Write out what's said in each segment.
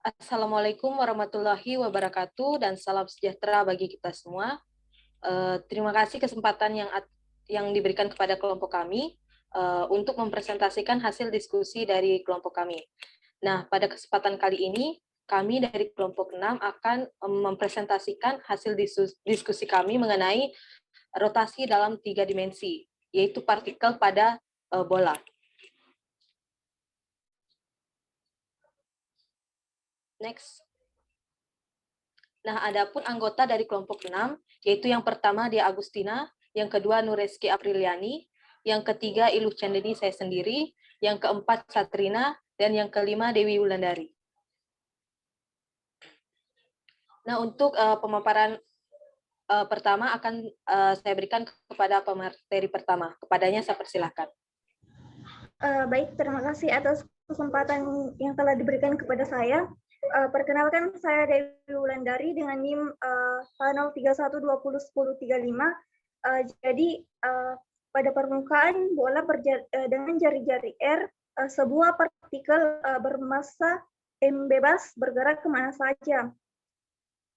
Assalamualaikum warahmatullahi wabarakatuh dan salam sejahtera bagi kita semua. Terima kasih kesempatan yang diberikan kepada kelompok kami untuk mempresentasikan hasil diskusi dari kelompok kami. Nah, pada kesempatan kali ini, kami dari kelompok 6 akan mempresentasikan hasil diskusi kami mengenai rotasi dalam 3 dimensi, yaitu partikel pada bola. Next. Nah, adapun anggota dari kelompok 6, yaitu yang pertama Dia Agustina, yang kedua Nureski Apriliani, yang ketiga Iluh Chandeni saya sendiri, yang keempat Satrina, dan yang kelima Dewi Wulandari. Nah, untuk pemaparan pertama akan saya berikan kepada pemateri pertama. Kepadanya saya persilahkan. Baik, terima kasih atas kesempatan yang telah diberikan kepada saya. Perkenalkan, saya Dewi Wulandari dengan NIM panel 31201035. Jadi, pada permukaan bola dengan jari-jari R, sebuah partikel bermassa M bebas bergerak kemana saja.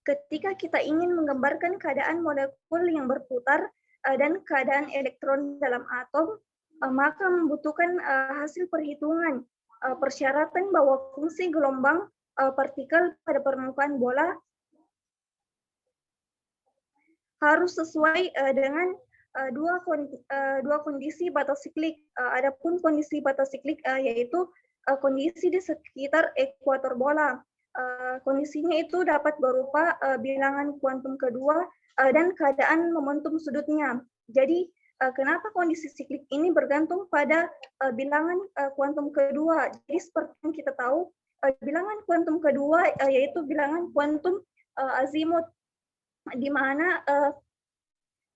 Ketika kita ingin menggambarkan keadaan molekul yang berputar dan keadaan elektron dalam atom, maka membutuhkan hasil perhitungan persyaratan bahwa fungsi gelombang partikel pada permukaan bola harus sesuai dengan dua kondisi batasiklik. Adapun kondisi batasiklik yaitu kondisi di sekitar ekuator bola. Kondisinya itu dapat berupa bilangan kuantum kedua dan keadaan momentum sudutnya. Jadi kenapa kondisi siklik ini bergantung pada bilangan kuantum kedua. Jadi seperti yang kita tahu, bilangan kuantum kedua yaitu bilangan kuantum azimut, di mana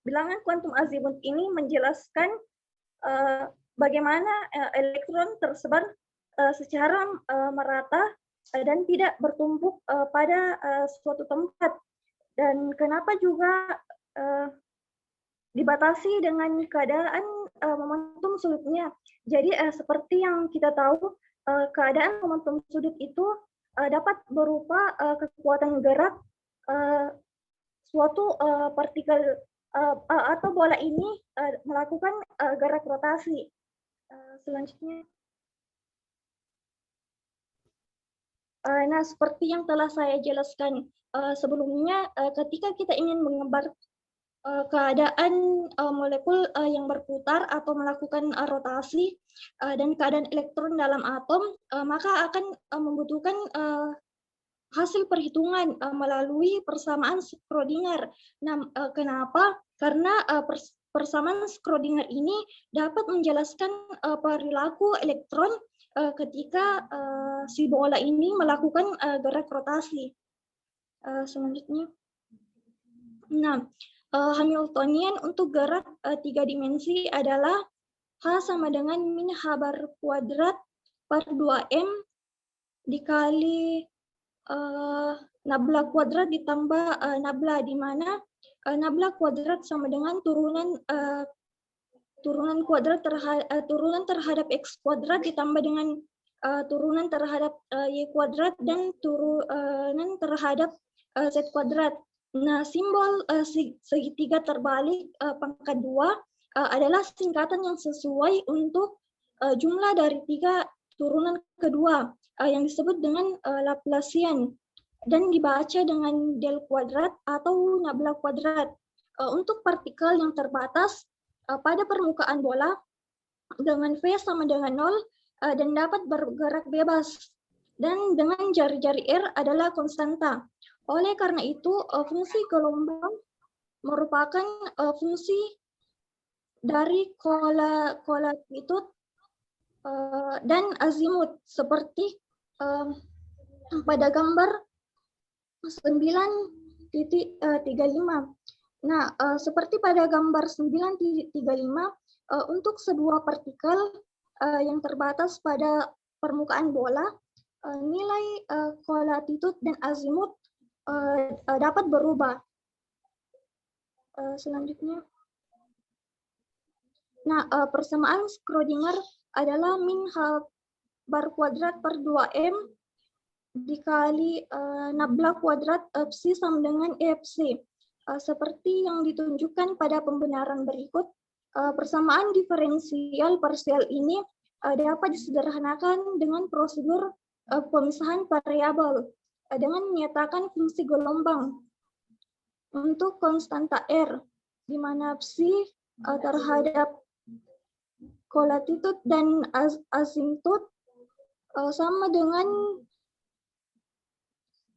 bilangan kuantum azimut ini menjelaskan bagaimana elektron tersebar secara merata dan tidak bertumpuk pada suatu tempat. Dan kenapa juga dibatasi dengan keadaan momentum sudutnya. Jadi seperti yang kita tahu, keadaan momentum sudut itu dapat berupa kekuatan gerak suatu partikel atau bola ini melakukan gerak rotasi. Selanjutnya. Nah, seperti yang telah saya jelaskan sebelumnya, ketika kita ingin menggambar keadaan molekul yang berputar atau melakukan rotasi dan keadaan elektron dalam atom, maka akan membutuhkan hasil perhitungan melalui persamaan Schrödinger. Nah, kenapa? Karena persamaan Schrödinger ini dapat menjelaskan perilaku elektron ketika si bola ini melakukan gerak rotasi. Selanjutnya. Nah, Hamiltonian untuk gerak 3 dimensi adalah H sama dengan min H bar kuadrat per 2M dikali nabla kuadrat ditambah nabla, di mana nabla kuadrat sama dengan turunan terhadap x kuadrat ditambah dengan turunan terhadap y kuadrat dan turunan terhadap z kuadrat. Nah, simbol segitiga terbalik pangkat 2 adalah singkatan yang sesuai untuk jumlah dari 3 turunan kedua yang disebut dengan Laplacian dan dibaca dengan del kuadrat atau nabla kuadrat. Untuk partikel yang terbatas pada permukaan bola dengan V sama dengan 0 dan dapat bergerak bebas, dan dengan jari-jari R adalah konstanta. Oleh karena itu, fungsi gelombang merupakan fungsi dari kolatitud dan azimut, seperti pada gambar 9.35. Nah, seperti pada gambar 9.35, untuk sebuah partikel yang terbatas pada permukaan bola, nilai kolatitud dan azimut dapat berubah. Selanjutnya. Nah, persamaan Schrödinger adalah min H bar kuadrat per 2M dikali nabla kuadrat Psi sama dengan EFC. Seperti yang ditunjukkan pada pembenaran berikut, persamaan diferensial parsial ini dapat disederhanakan dengan prosedur pemisahan variabel dengan menyatakan fungsi gelombang untuk konstanta R, di mana psi terhadap kolatitude dan asimtut sama dengan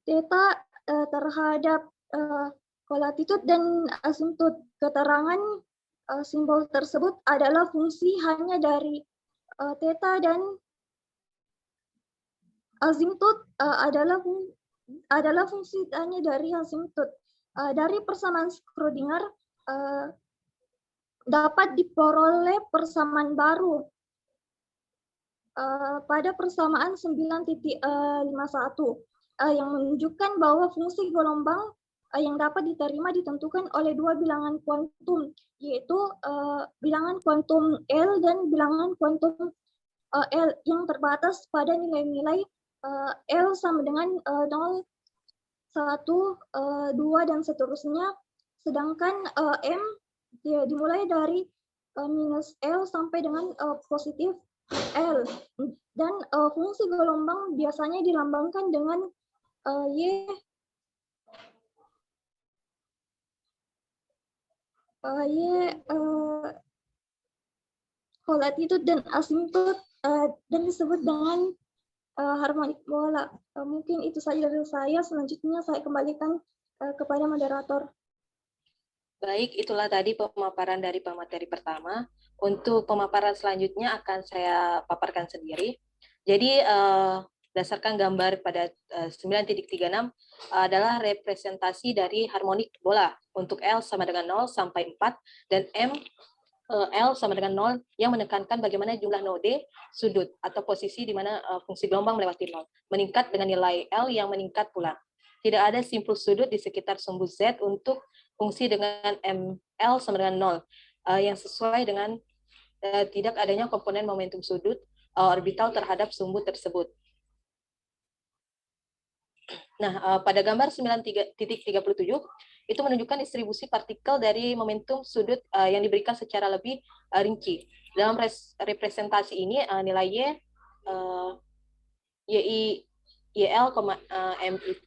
theta terhadap kolatitude dan asimtut. Keterangan simbol tersebut adalah fungsi hanya dari theta dan asimtut adalah fungsi hanya dari asimtut. Dari persamaan Schrödinger dapat diperoleh persamaan baru pada persamaan 9.51 yang menunjukkan bahwa fungsi gelombang yang dapat diterima ditentukan oleh dua bilangan kuantum, yaitu bilangan kuantum L dan bilangan kuantum L yang terbatas pada nilai-nilai L sama dengan 0, 1, 2, dan seterusnya, sedangkan M dimulai dari minus L sampai dengan positif L, dan fungsi gelombang biasanya dilambangkan dengan Y kolatitude dan asimtut dan disebut dengan harmonik bola. Mungkin itu saja dari saya. Selanjutnya saya kembalikan kepada moderator. Baik, itulah tadi pemaparan dari pemateri pertama. Untuk pemaparan selanjutnya akan saya paparkan sendiri. Jadi, berdasarkan gambar pada 9.36 adalah representasi dari harmonik bola untuk L sama dengan 0 sampai 4 dan M L sama dengan 0 yang menekankan bagaimana jumlah node sudut atau posisi di mana fungsi gelombang melewati 0 meningkat dengan nilai L yang meningkat pula. Tidak ada simpul sudut di sekitar sumbu Z untuk fungsi dengan ML sama dengan 0 yang sesuai dengan tidak adanya komponen momentum sudut orbital terhadap sumbu tersebut. Nah, pada gambar 9.37 itu menunjukkan distribusi partikel dari momentum sudut yang diberikan secara lebih rinci. Dalam representasi ini nilai YL, M 2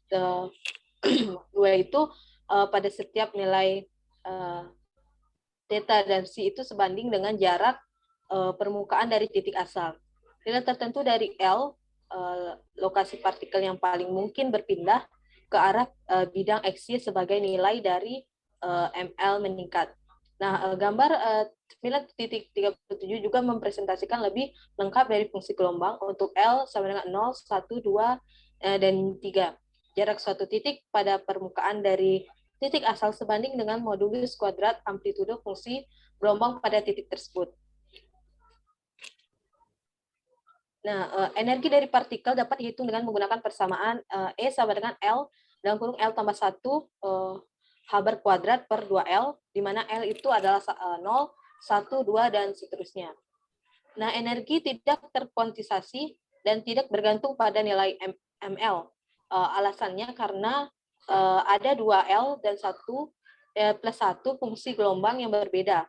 itu pada setiap nilai theta dan psi itu sebanding dengan jarak permukaan dari titik asal. Nilai tertentu dari L, lokasi partikel yang paling mungkin berpindah ke arah bidang X-Y sebagai nilai dari ML meningkat. Nah, gambar 9.37 juga mempresentasikan lebih lengkap dari fungsi gelombang untuk L sama dengan 0, 1, 2, dan 3. Jarak suatu titik pada permukaan dari titik asal sebanding dengan modulus kuadrat amplitudo fungsi gelombang pada titik tersebut. Nah, energi dari partikel dapat dihitung dengan menggunakan persamaan E sama dengan L dalam kurung L tambah 1 Haber kuadrat per 2L, di mana L itu adalah 0, 1, 2, dan seterusnya. Nah, energi tidak terkuantisasi dan tidak bergantung pada nilai ML. Alasannya karena ada 2L dan 1 plus 1 fungsi gelombang yang berbeda,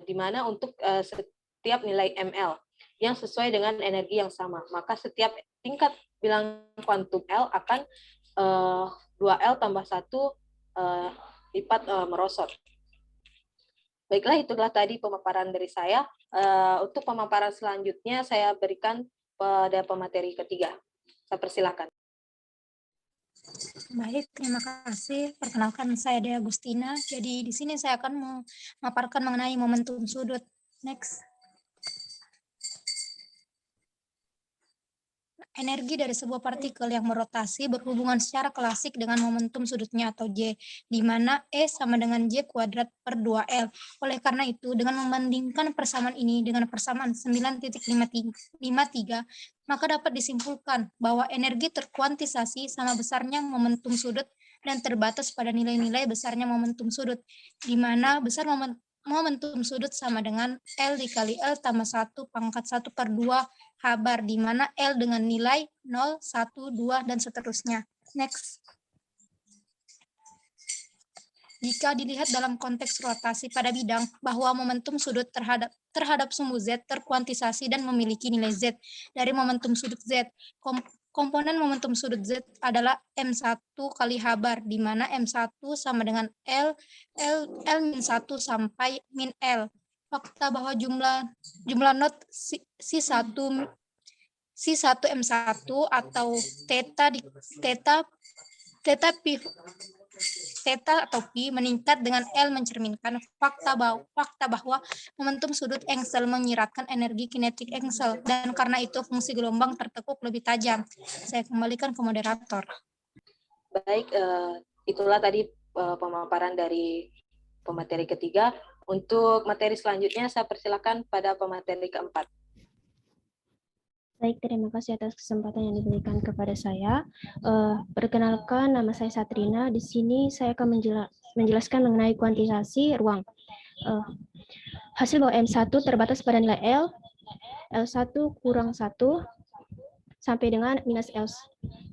di mana untuk setiap nilai ML yang sesuai dengan energi yang sama. Maka setiap tingkat bilangan kuantum L akan 2L tambah 1 lipat merosot. Baiklah, itulah tadi pemaparan dari saya. Untuk pemaparan selanjutnya saya berikan pada pemateri ketiga. Saya persilakan. Baik, terima kasih. Perkenalkan, saya Dea Agustina. Jadi di sini saya akan memaparkan mengenai momentum sudut. Next. Energi dari sebuah partikel yang merotasi berhubungan secara klasik dengan momentum sudutnya atau J, di mana E sama dengan J kuadrat per 2L. Oleh karena itu, dengan membandingkan persamaan ini dengan persamaan 9.53, maka dapat disimpulkan bahwa energi terkuantisasi sama besarnya momentum sudut dan terbatas pada nilai-nilai besarnya momentum sudut, di mana besar momentum sudut sama dengan L dikali L tambah 1 pangkat 1/2 H-bar, di mana L dengan nilai 0, 1, 2, dan seterusnya. Next. Jika dilihat dalam konteks rotasi pada bidang, bahwa momentum sudut terhadap sumbu Z terkuantisasi dan memiliki nilai Z dari momentum sudut Z. Komponen momentum sudut Z adalah M1 kali H-bar, di mana M1 sama dengan L-1 sampai min L. Fakta bahwa jumlah not C1 M1 atau theta atau pi meningkat dengan L mencerminkan fakta bahwa momentum sudut Engsel menyiratkan energi kinetik Engsel, dan karena itu fungsi gelombang tertekuk lebih tajam. Saya kembalikan ke moderator. Baik, itulah tadi pemaparan dari pemateri ketiga. Untuk materi selanjutnya saya persilakan pada pemateri keempat. Baik, terima kasih atas kesempatan yang diberikan kepada saya. Perkenalkan, nama saya Satrina. Di sini saya akan menjelaskan mengenai kuantisasi ruang. Hasil bahwa M1 terbatas pada nilai L, L1 kurang 1, sampai dengan minus L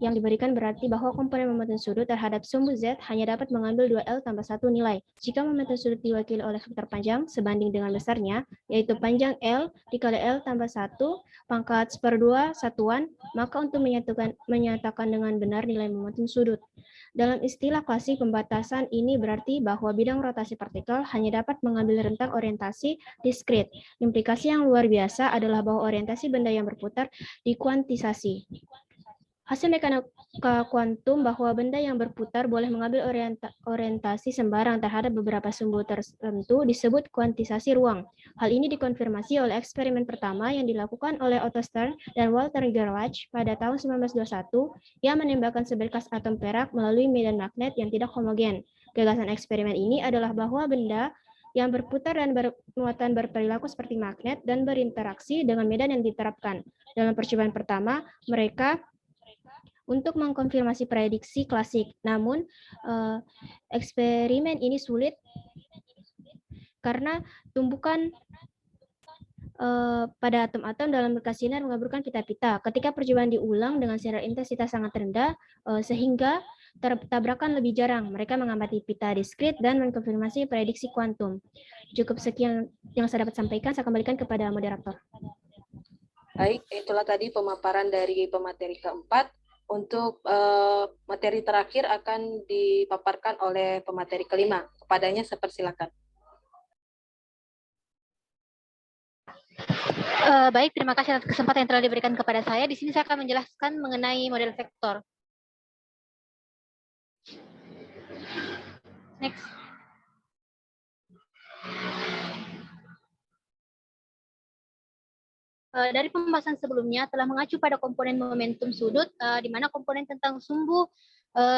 yang diberikan berarti bahwa komponen momentum sudut terhadap sumbu Z hanya dapat mengambil 2L tambah 1 nilai. Jika momentum sudut diwakili oleh vektor panjang sebanding dengan besarnya, yaitu panjang L dikali L tambah 1 pangkat 1/2 satuan, maka untuk menyatakan dengan benar nilai momentum sudut. Dalam istilah klasik pembatasan ini berarti bahwa bidang rotasi partikel hanya dapat mengambil rentang orientasi diskrit. Implikasi yang luar biasa adalah bahwa orientasi benda yang berputar dikuantisasi. Hasil mekanika kuantum bahwa benda yang berputar boleh mengambil orientasi sembarang terhadap beberapa sumbu tertentu disebut kuantisasi ruang. Hal ini dikonfirmasi oleh eksperimen pertama yang dilakukan oleh Otto Stern dan Walter Gerlach pada tahun 1921 yang menembakkan seberkas atom perak melalui medan magnet yang tidak homogen. Gagasan eksperimen ini adalah bahwa benda yang berputar dan bermuatan berperilaku seperti magnet dan berinteraksi dengan medan yang diterapkan. Dalam percobaan pertama, mereka untuk mengkonfirmasi prediksi klasik. Namun, eksperimen ini sulit karena tumbukan pada atom-atom dalam berkas sinar mengaburkan pita-pita. Ketika percobaan diulang dengan sinar intensitas sangat rendah, sehingga tabrakan lebih jarang. Mereka mengamati pita diskrit dan mengkonfirmasi prediksi kuantum. Cukup sekian yang saya dapat sampaikan. Saya kembalikan kepada moderator. Baik, itulah tadi pemaparan dari pemateri keempat. Untuk materi terakhir akan dipaparkan oleh pemateri kelima. Kepadanya saya persilakan. Baik, terima kasih atas kesempatan yang telah diberikan kepada saya. Di sini saya akan menjelaskan mengenai model vektor. Next. Dari pembahasan sebelumnya telah mengacu pada komponen momentum sudut, di mana komponen tentang sumbu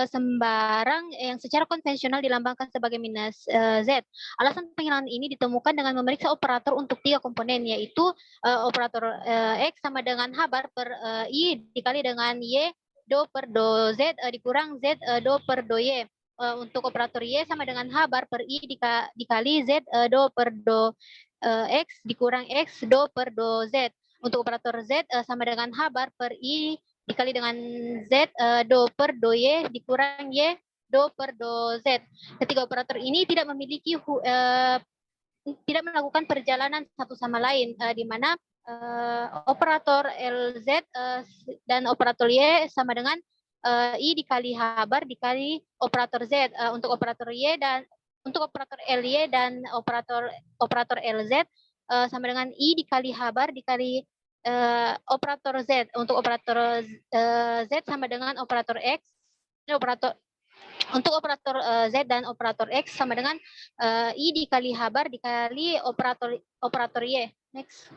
sembarang yang secara konvensional dilambangkan sebagai minus Z. Alasan penghilangan ini ditemukan dengan memeriksa operator untuk 3 komponen, yaitu operator X sama dengan H-bar per I dikali dengan Y do per do Z dikurang Z do per do Y. Untuk operator Y sama dengan H-bar per I dikali Z do per do X dikurang X do per do Z. Untuk operator Z sama dengan H-bar per I dikali dengan Z do per do Y dikurang Y do per do Z. Ketiga operator ini tidak memiliki tidak melakukan perjalanan satu sama lain, di mana operator LZ dan operator Y sama dengan I dikali H-bar dikali operator Z. Untuk operator Y dan untuk operator LY dan operator LZ sama dengan I dikali H-bar dikali operator Z. Untuk operator Z sama dengan operator X. Untuk operator Z dan operator X sama dengan I dikali H-bar dikali operator Y. Next.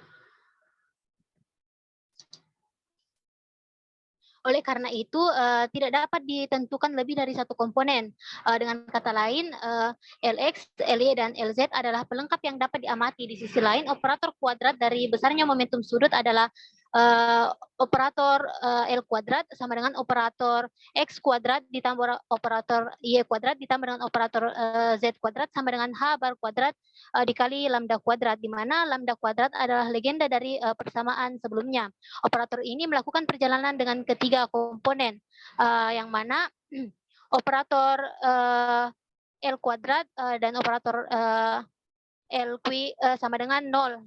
Oleh karena itu, tidak dapat ditentukan lebih dari satu komponen. Dengan kata lain, Lx, Ly, dan Lz adalah pelengkap yang dapat diamati. Di sisi lain, operator kuadrat dari besarnya momentum sudut adalah operator L kuadrat sama dengan operator X kuadrat ditambah operator Y kuadrat ditambah dengan operator Z kuadrat sama dengan H bar kuadrat dikali lambda kuadrat, di mana lambda kuadrat adalah legenda dari persamaan sebelumnya. Operator ini melakukan perjalanan dengan ketiga komponen, yang mana operator L kuadrat dan operator L Q sama dengan 0,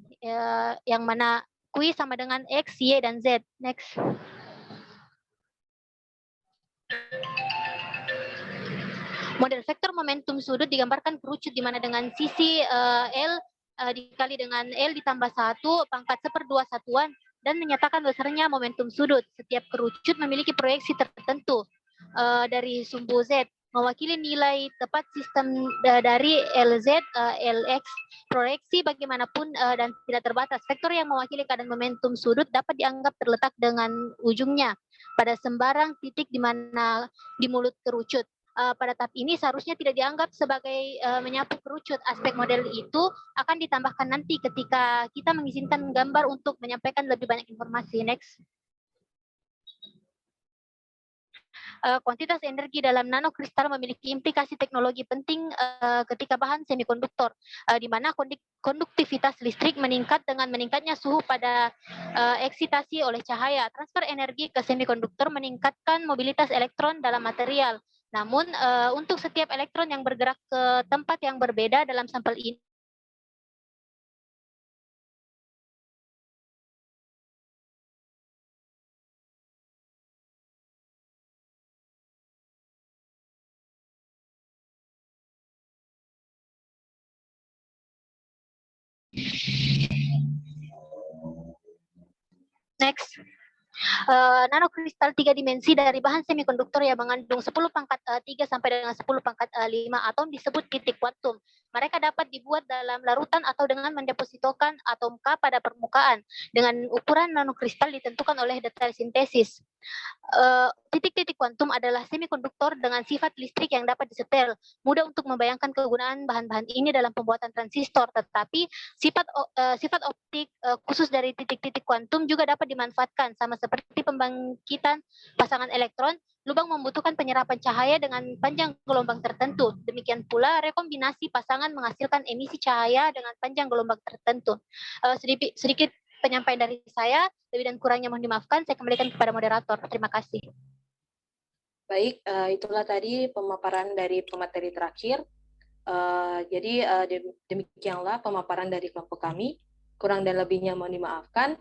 yang mana Q sama dengan X, Y, dan Z. Next. Model vektor momentum sudut digambarkan kerucut di mana dengan sisi L dikali dengan L ditambah 1 pangkat 1/2 satuan dan menyatakan besarnya momentum sudut. Setiap kerucut memiliki proyeksi tertentu dari sumbu Z, mewakili nilai tepat sistem dari LZ, LX, proyeksi bagaimanapun dan tidak terbatas. Vektor yang mewakili keadaan momentum sudut dapat dianggap terletak dengan ujungnya pada sembarang titik di mana di mulut kerucut. Pada tahap ini seharusnya tidak dianggap sebagai menyapu kerucut. Aspek model itu akan ditambahkan nanti ketika kita mengizinkan gambar untuk menyampaikan lebih banyak informasi. Next. Kuantitas energi dalam nanokristal memiliki implikasi teknologi penting ketika bahan semikonduktor, di mana konduktivitas listrik meningkat dengan meningkatnya suhu pada eksitasi oleh cahaya. Transfer energi ke semikonduktor meningkatkan mobilitas elektron dalam material. Namun, untuk setiap elektron yang bergerak ke tempat yang berbeda dalam sampel ini, next. Nanokristal 3 dimensi dari bahan semikonduktor yang mengandung 10 pangkat 3 sampai dengan 10 pangkat 5 atom disebut titik kuantum. Mereka dapat dibuat dalam larutan atau dengan mendepositokan atom K pada permukaan. Dengan ukuran nanokristal ditentukan oleh detail sintesis. Titik-titik kuantum adalah semikonduktor dengan sifat listrik yang dapat disetel. Mudah untuk membayangkan kegunaan bahan-bahan ini dalam pembuatan transistor, tetapi sifat optik khusus dari titik-titik kuantum juga dapat dimanfaatkan, sama seperti pembangkitan pasangan elektron. Lubang membutuhkan penyerapan cahaya dengan panjang gelombang tertentu. Demikian pula rekombinasi pasangan menghasilkan emisi cahaya dengan panjang gelombang tertentu. Sedikit penyampaian dari saya, lebih dan kurangnya mohon dimaafkan. Saya kembalikan kepada moderator. Terima kasih. Baik, itulah tadi pemaparan dari pemateri terakhir. Jadi demikianlah pemaparan dari kelompok kami. Kurang dan lebihnya mohon dimaafkan.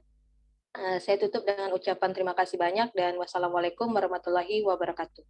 Saya tutup dengan ucapan terima kasih banyak dan wassalamualaikum warahmatullahi wabarakatuh.